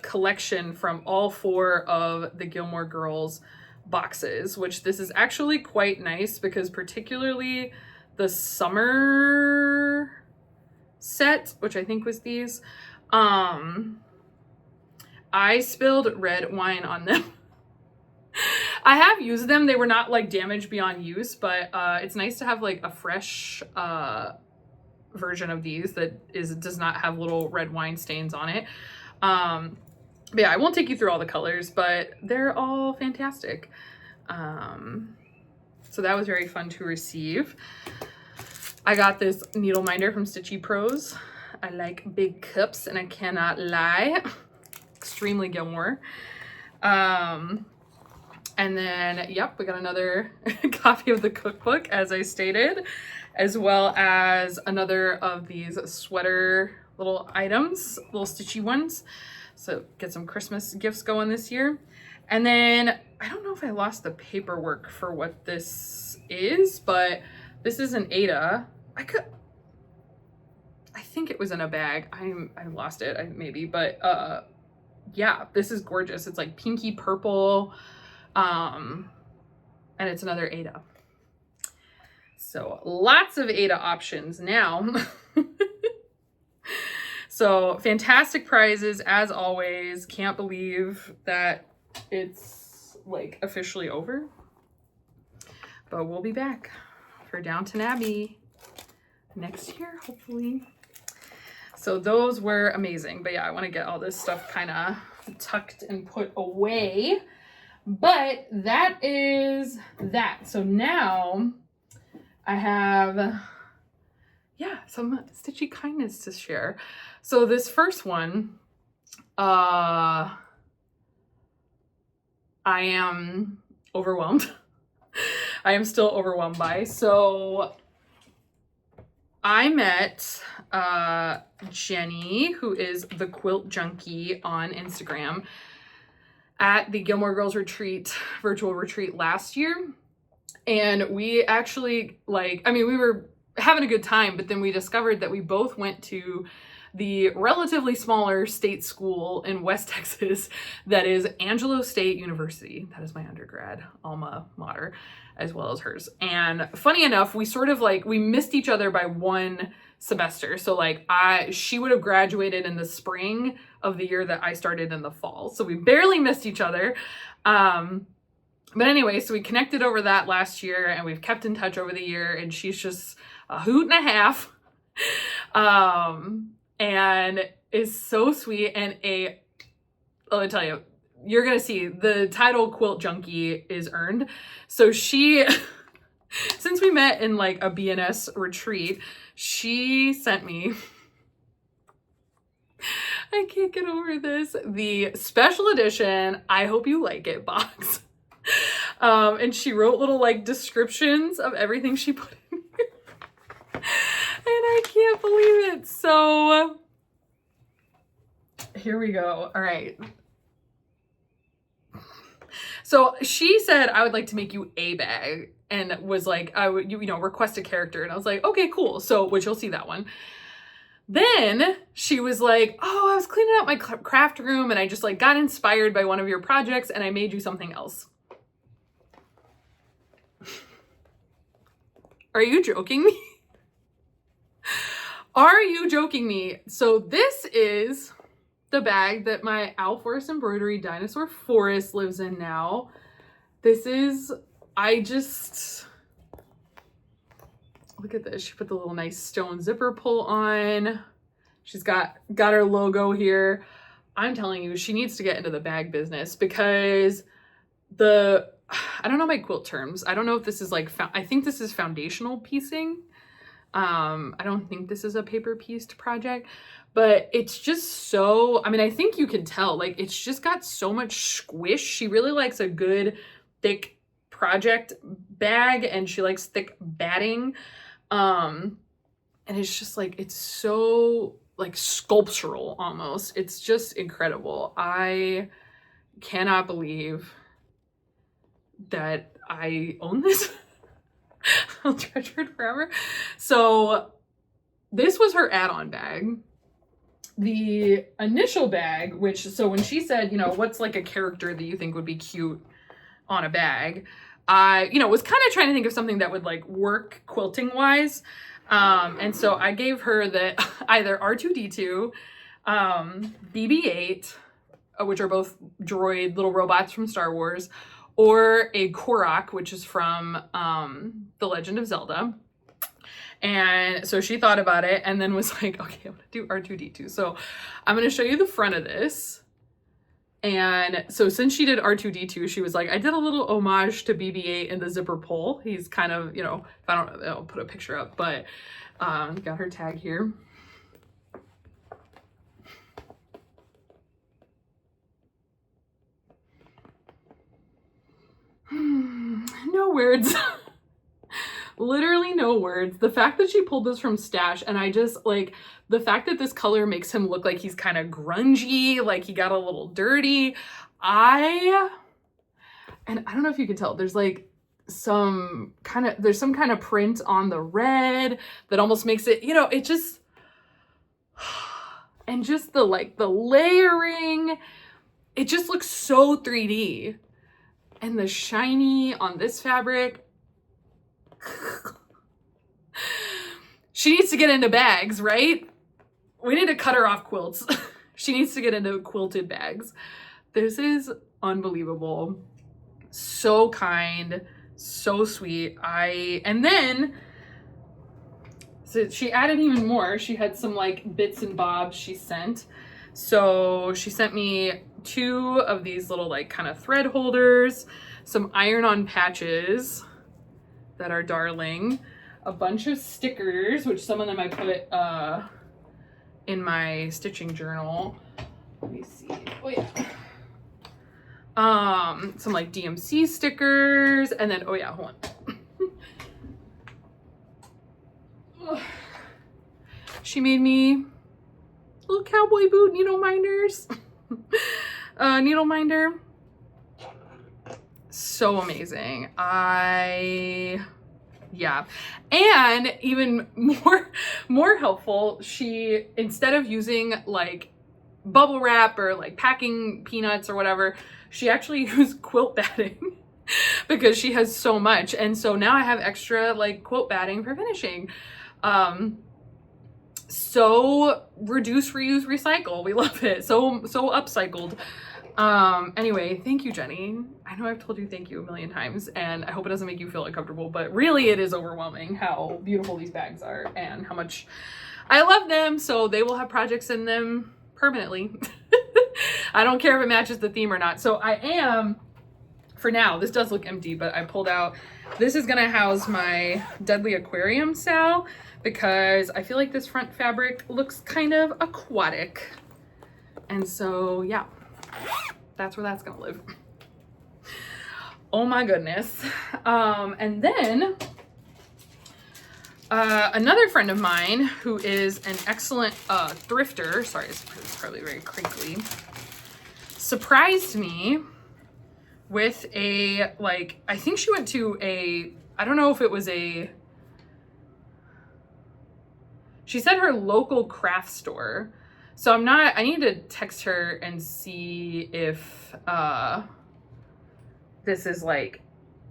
collection from all 4 of the Gilmore Girls boxes, which this is actually quite nice because particularly the summer set, which I think was these, I spilled red wine on them. I have used them. They were not like damaged beyond use, but it's nice to have like a fresh version of these that does not have little red wine stains on it. But yeah, I won't take you through all the colors, but they're all fantastic. So that was very fun to receive. I got this needle minder from Stitchy Prose. I like big cups, and I cannot lie. Extremely Gilmore. And then, yep, we got another copy of the cookbook, as I stated, as well as another of these sweater little items, little stitchy ones. So get some Christmas gifts going this year. And then, I don't know if I lost the paperwork for what this is, but this is an Ada. I think it was in a bag. I lost it, maybe, but yeah, this is gorgeous. It's like pinky purple. And it's another Ada. So lots of Ada options now. So fantastic prizes as always. Can't believe that it's like officially over. But we'll be back for Downton Abbey next year, hopefully. So those were amazing. But yeah, I want to get all this stuff kind of tucked and put away. But that is that. So now I have, yeah, some stitchy kindness to share. So this first one, I am overwhelmed. I am still overwhelmed by. So I met Jennie, who is the Quilt Junkie on Instagram, at the Gilmore Girls retreat, virtual retreat last year. And we actually we were having a good time, but then we discovered that we both went to the relatively smaller state school in West Texas that is Angelo State University. That is my undergrad alma mater, as well as hers. And funny enough, we sort of we missed each other by 1 semester. So she would have graduated in the spring of the year that I started in the fall. So we barely missed each other. But anyway, so we connected over that last year, and we've kept in touch over the year, and she's just a hoot and a half. And is so sweet, and let me tell you, you're gonna see the title Quilt Junkie is earned. So she, since we met in a BNS retreat, she sent me, I can't get over this, the special edition I Hope You Like It box. And she wrote little descriptions of everything she put in here. And I can't believe it. So here we go. All right. So she said, I would like to make you a bag, and was I would, request a character. And I was like, okay, cool. So, which you'll see that one. Then she was like, oh, I was cleaning out my craft room, and I just got inspired by one of your projects, and I made you something else. Are you joking me? Are you joking me? So this is the bag that my Owl Forest Embroidery Dinosaur Forest lives in now. This is, look at this. She put the little nice stone zipper pull on. She's got her logo here. I'm telling you, she needs to get into the bag business, because I don't know my quilt terms. I don't know if this is I think this is foundational piecing. I don't think this is a paper pieced project, but it's just so, I mean, I think you can tell, like, it's just got so much squish. She really likes a good thick project bag, and she likes thick batting. And it's just like, it's so like sculptural almost. It's just incredible. I cannot believe that I own this. I'll treasure it forever. So this was her add-on bag. The initial bag, which, so when she said, you know, what's like a character that you think would be cute on a bag, I, you know, was kind of trying to think of something that would like work quilting wise. And so I gave her the either R2-D2, BB-8, which are both droid little robots from Star Wars, or a Korok, which is from The Legend of Zelda. And so she thought about it and then was like, okay, I'm gonna do R2-D2. So I'm gonna show you the front of this. And so since she did R2-D2, she was like, I did a little homage to BB-8 in the zipper pull. He's kind of, you know, if I don't, I'll put a picture up, but got her tag here. No words. Literally no words. The fact that she pulled this from Stash, and I just like the fact that this color makes him look like he's kind of grungy, like he got a little dirty. And I don't know if you can tell, there's like some kind of print on the red that almost makes it, you know, it just, and just the like the layering, it just looks so 3D. And the shiny on this fabric. She needs to get into bags, right? We need to cut her off quilts. She needs to get into quilted bags. This is unbelievable. So kind, so sweet. And then, so she added even more. She had some like bits and bobs she sent. So she sent me 2 of these little like kind of thread holders, some iron-on patches that are darling, a bunch of stickers, which some of them I put in my stitching journal. Let me see. Oh yeah. Some like DMC stickers, and then, oh yeah, hold on. She made me little cowboy boot needle minders. Needle minder. So amazing. Yeah. And even more helpful, she, instead of using like bubble wrap or like packing peanuts or whatever, she actually used quilt batting because she has so much. And so now I have extra like quilt batting for finishing. So reduce, reuse, recycle. We love it. So upcycled. Anyway, thank you, Jennie. I know I've told you thank you a million times, and I hope it doesn't make you feel uncomfortable, but really it is overwhelming how beautiful these bags are and how much I love them. So they will have projects in them permanently. I don't care if it matches the theme or not. So I am, for now, this does look empty, but I pulled out, this is gonna house my Deadly Aquarium Sal, because I feel like this front fabric looks kind of aquatic. And so, yeah, that's where that's gonna live. Oh my goodness. And then another friend of mine who is an excellent thrifter, sorry, it's probably very crinkly, surprised me with a, like, I think she went to a, I don't know if it was a, she said her local craft store. So I need to text her and see if this is like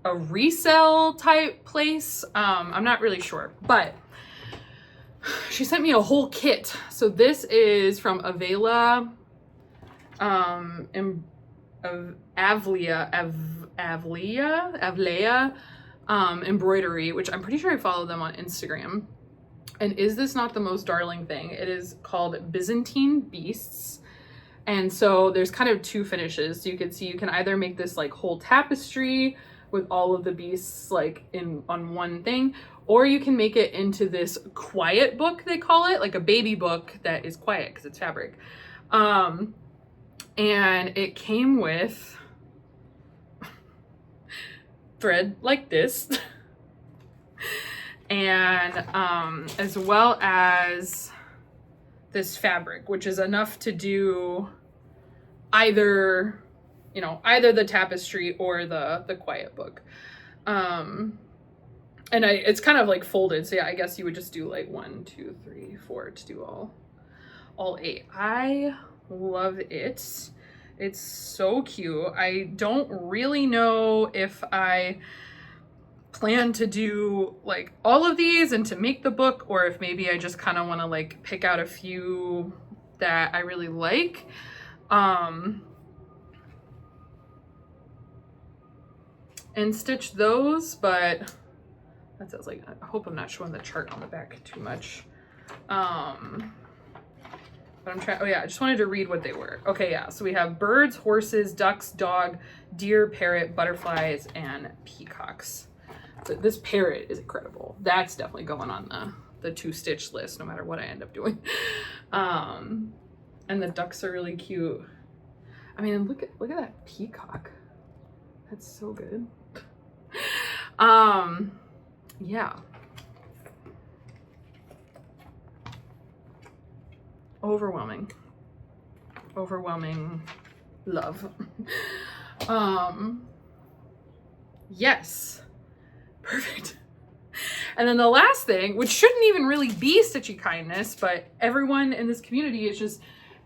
a resale type place. I'm not really sure, but she sent me a whole kit. So this is from Avela, Avlea Embroidery, which I'm pretty sure I follow them on Instagram. And is this not the most darling thing? It is called Byzantine Beasts. And so there's kind of 2 finishes. So you can see you can either make this like whole tapestry with all of the beasts like on one thing, or you can make it into this quiet book, they call it, like a baby book that is quiet because it's fabric. And it came with thread like this. And as well as this fabric, which is enough to do either, you know, either the tapestry or the quiet book. And it's kind of like folded, so yeah, I guess you would just do like 1, 2, 3, 4 to do all 8. I love it. It's so cute. I don't really know if I plan to do like all of these and to make the book, or if maybe I just kind of want to like pick out a few that I really like. And stitch those, but that says like, I hope I'm not showing the chart on the back too much. But I'm trying, oh yeah, I just wanted to read what they were. Okay, yeah, so we have birds, horses, ducks, dog, deer, parrot, butterflies, and peacocks. So this parrot is incredible. That's definitely going on the 2-stitch list, no matter what I end up doing. And the ducks are really cute. I mean, look at that peacock. That's so good. Yeah. Overwhelming love. Yes, perfect. And then the last thing, which shouldn't even really be stitchy kindness, but everyone in this community is just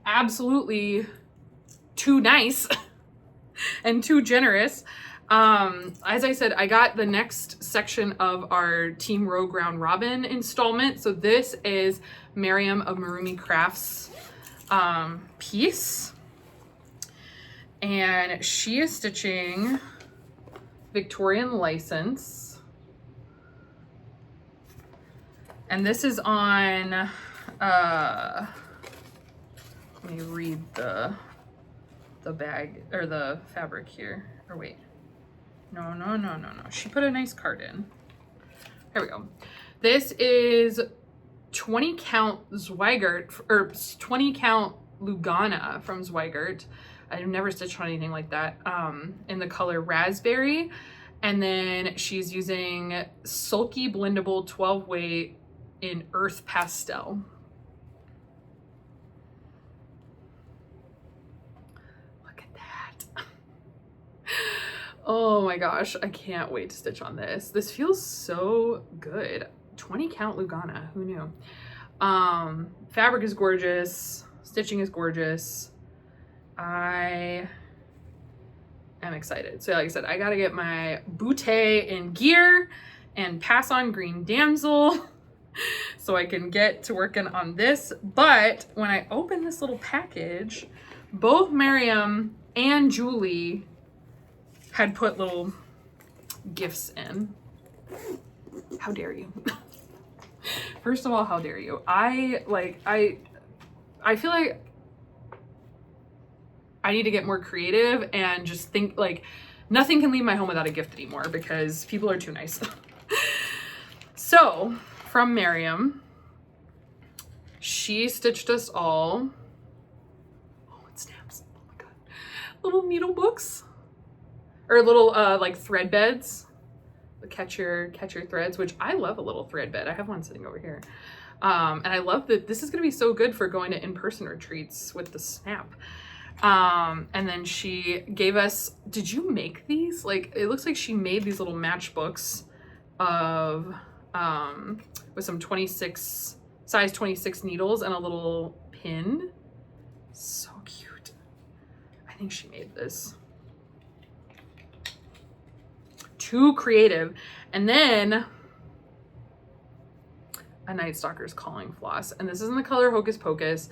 absolutely too nice and too generous. As I said, I got the next section of our Team Rogue Round Robin installment. So this is Miriam of Marumi Crafts piece. And she is stitching Victorian License. And this is on, let me read the bag, or the fabric here. Or wait. No. She put a nice card in. There we go. This is 20 count Zweigart, or 20 count Lugana from Zweigart. I've never stitched on anything like that. In the color Raspberry. And then she's using Sulky Blendable 12 weight in Earth Pastel. Oh my gosh, I can't wait to stitch on this. This feels so good. 20 count Lugana, who knew? Fabric is gorgeous, stitching is gorgeous. I am excited. So like I said, I gotta get my bootay in gear and pass on green damsel so I can get to working on this. But when I open this little package, both Miriam and Julie had put little gifts in. How dare you? First of all, how dare you? I feel like I need to get more creative and just think like nothing can leave my home without a gift anymore because people are too nice. So from Miriam, she stitched us all. Oh, it snaps. Oh my God. Little needle books. Or little like thread beds, catch your threads, which I love a little thread bed. I have one sitting over here. And I love that this is gonna be so good for going to in-person retreats with the snap. And then she gave us, did you make these? Like, it looks like she made these little matchbooks of, with some size 26 needles and a little pin. So cute. I think she made this. Too creative. And then A Night Stalker's Calling floss, and this is in the color Hocus Pocus.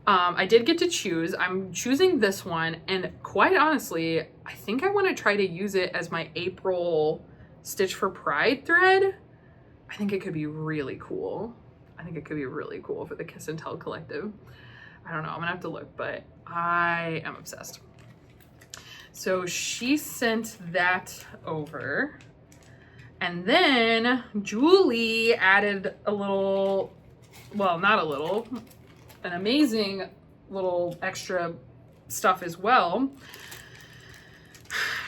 I did get to choose. I'm choosing this one, and quite honestly, I think I want to try to use it as my April Stitch for Pride thread. I think it could be really cool. I think it could be really cool for the Kiss and Tell collective. I don't know, I'm gonna have to look, but I am obsessed. So she sent that over, And then Julie added a little, well, not a little, an amazing little extra stuff as well.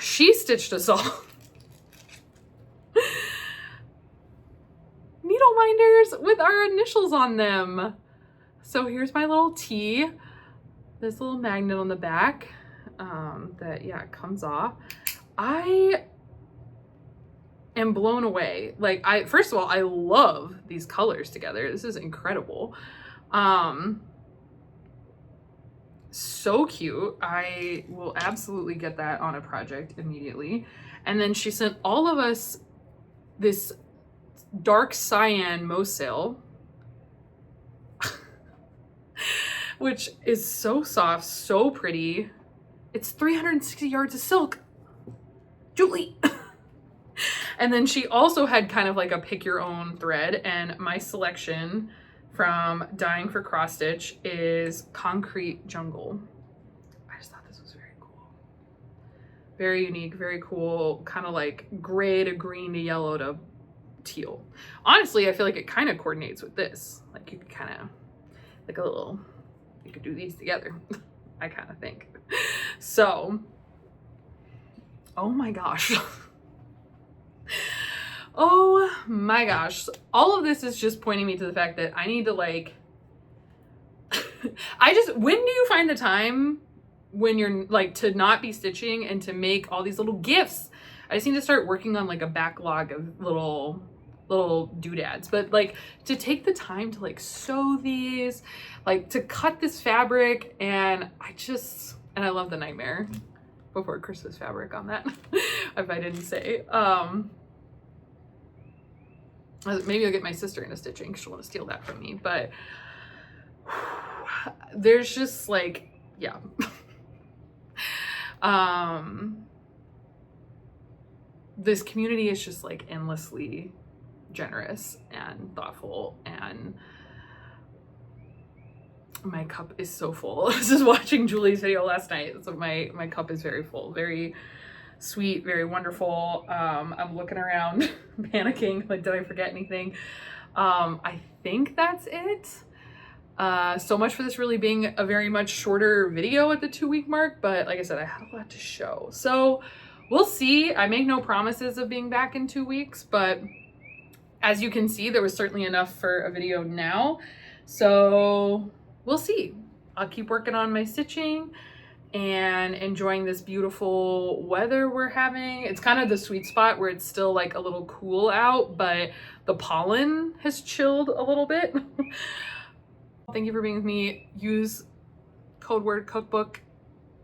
She stitched us all needle minders with our initials on them. So here's my little T, this little magnet on the back that, yeah, it comes off. I am blown away. Like, first of all, I love these colors together. This is incredible. So cute. I will absolutely get that on a project immediately. And then she sent all of us this dark cyan mosaic, which is so soft, so pretty. It's 360 yards of silk. Julie. And then she also had kind of like a pick your own thread, and my selection from Dying for Cross Stitch is Concrete Jungle. I just thought this was very cool. Very unique, very cool, kind of like gray to green to yellow to teal. Honestly, I feel like it kind of coordinates with this. Like you could kind of, like a little, you could do these together. I kind of think. So, oh my gosh. Oh my gosh. All of this is just pointing me to the fact that I need to like, when do you find the time when you're like to not be stitching and to make all these little gifts? I just need to start working on like a backlog of little doodads, but like to take the time to like sew these, like to cut this fabric, and I love the Nightmare Before Christmas fabric on that. If I didn't say, maybe I'll get my sister into stitching because she'll want to steal that from me, but there's just like, yeah. This community is just like endlessly generous and thoughtful, and my cup is so full. I was just watching Julie's video last night, so my cup is very full, very sweet, very wonderful. I'm looking around panicking, like, did I forget anything? I think that's it. So much for this really being a very much shorter video at the 2-week mark, but like I said, I had a lot to show. So we'll see. I make no promises of being back in 2 weeks, but as you can see, there was certainly enough for a video now. So we'll see. I'll keep working on my stitching and enjoying this beautiful weather we're having. It's kind of the sweet spot where it's still like a little cool out, but the pollen has chilled a little bit. Thank you for being with me. Use code word cookbook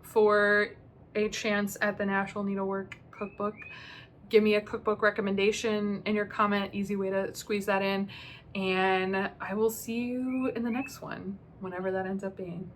for a chance at the National Needlework Cookbook. Give me a cookbook recommendation in your comment, easy way to squeeze that in. And I will see you in the next one, whenever that ends up being.